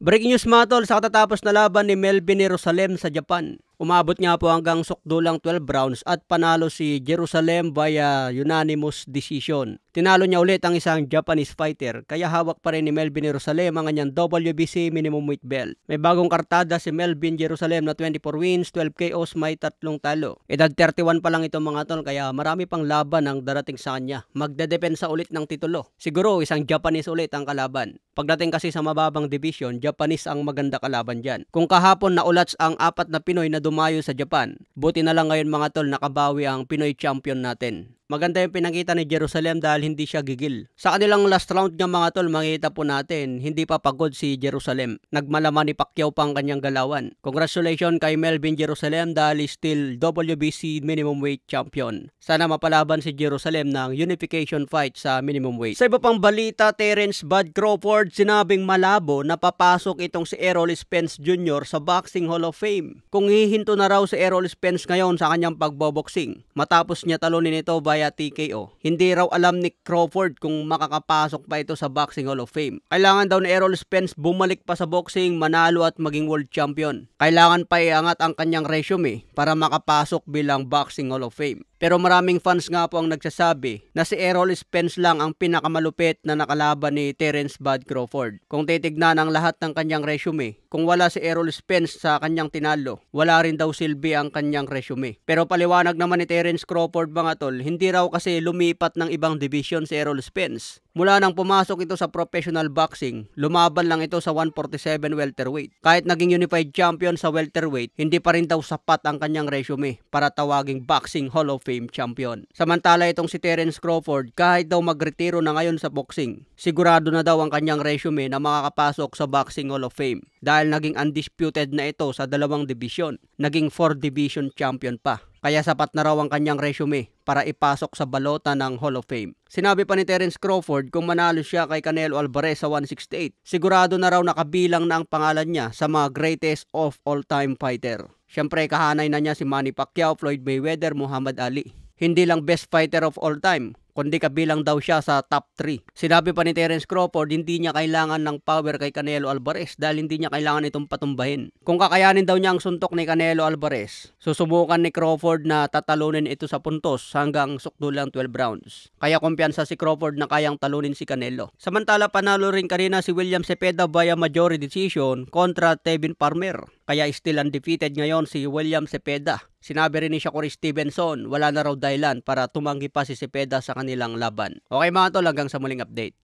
Breaking news mga tol, sa katatapos na laban ni Melvin Jerusalem sa Japan. Umabot nga po hanggang sukdulang 12 rounds at panalo si Jerusalem via unanimous decision. Tinalo niya ulit ang isang Japanese fighter, kaya hawak pa rin ni Melvin Jerusalem ang kanyang WBC minimum weight belt. May bagong kartada si Melvin Jerusalem na 24 wins, 12 KOs, may 3 talo. Edad 31 pa lang ito mga tol, kaya marami pang laban ang darating sa kanya. Magdedepensa ulit ng titulo. Siguro isang Japanese ulit ang kalaban. Pagdating kasi sa mababang division, Japanese ang maganda kalaban dyan. Kung kahapon naulats ang 4 na Pinoy na dumayo sa Japan, buti na lang ngayon mga tol nakabawi ang Pinoy champion natin. Maganda yung pinakita ni Jerusalem dahil hindi siya gigil. Sa kanilang last round nga mga tol, makita po natin, hindi pa pagod si Jerusalem. Nagmalaman ni Pacquiao pa ang kanyang galawan. Congratulations kay Melvin Jerusalem dahil still WBC minimum weight champion. Sana mapalaban si Jerusalem ng unification fight sa minimum weight. Sa iba pang balita, Terence Bud Crawford sinabing malabo na papasok itong si Errol Spence Jr. sa Boxing Hall of Fame. Kung hihinto na raw si Errol Spence ngayon sa kanyang pagboboxing, matapos niya talunin ito via TKO. Hindi raw alam ni Crawford kung makakapasok pa ito sa Boxing Hall of Fame. Kailangan daw ni Errol Spence bumalik pa sa boxing, manalo at maging world champion. Kailangan pa iangat ang kanyang resume para makapasok bilang Boxing Hall of Fame. Pero maraming fans nga po ang nagsasabi na si Errol Spence lang ang pinakamalupit na nakalaban ni Terence Bud Crawford. Kung titignan ang lahat ng kanyang resume, kung wala si Errol Spence sa kanyang tinalo, wala rin daw silbi ang kanyang resume. Pero paliwanag naman ni Terence Crawford mga tol, hindi raw kasi lumipat ng ibang division si Errol Spence. Mula nang pumasok ito sa professional boxing, lumaban lang ito sa 147 welterweight. Kahit naging unified champion sa welterweight, hindi pa rin daw sapat ang kanyang resume para tawaging Boxing Hall of Fame champion. Samantala itong si Terence Crawford, kahit daw magretiro na ngayon sa boxing, sigurado na daw ang kanyang resume na makakapasok sa Boxing Hall of Fame dahil naging undisputed na ito sa 2 division. Naging 4 division champion pa. Kaya sapat na raw ang kanyang resume para ipasok sa balota ng Hall of Fame. Sinabi pa ni Terence Crawford kung manalo siya kay Canelo Alvarez sa 168, sigurado na raw nakabilang na ang pangalan niya sa mga greatest of all time fighter. Siyempre kahanay na niya si Manny Pacquiao, Floyd Mayweather, Muhammad Ali. Hindi lang best fighter of all time, kundi kabilang daw siya sa top 3. Sinabi pa ni Terence Crawford, hindi niya kailangan ng power kay Canelo Alvarez dahil hindi niya kailangan itong patumbahin. Kung kakayanin daw niya ang suntok ni Canelo Alvarez, susubukan ni Crawford na tatalunin ito sa puntos hanggang sukdulang 12 rounds. Kaya kumpiyansa si Crawford na kayang talunin si Canelo. Samantala panalo rin kanina si William Cepeda via majority decision kontra Tevin Farmer. Kaya still undefeated ngayon si William Cepeda. Sinabi rin ni Shakur Stevenson, wala na raw dahilan para tumanggi pa si Cepeda sa kanilang laban. Okay mga tol, hanggang sa muling update.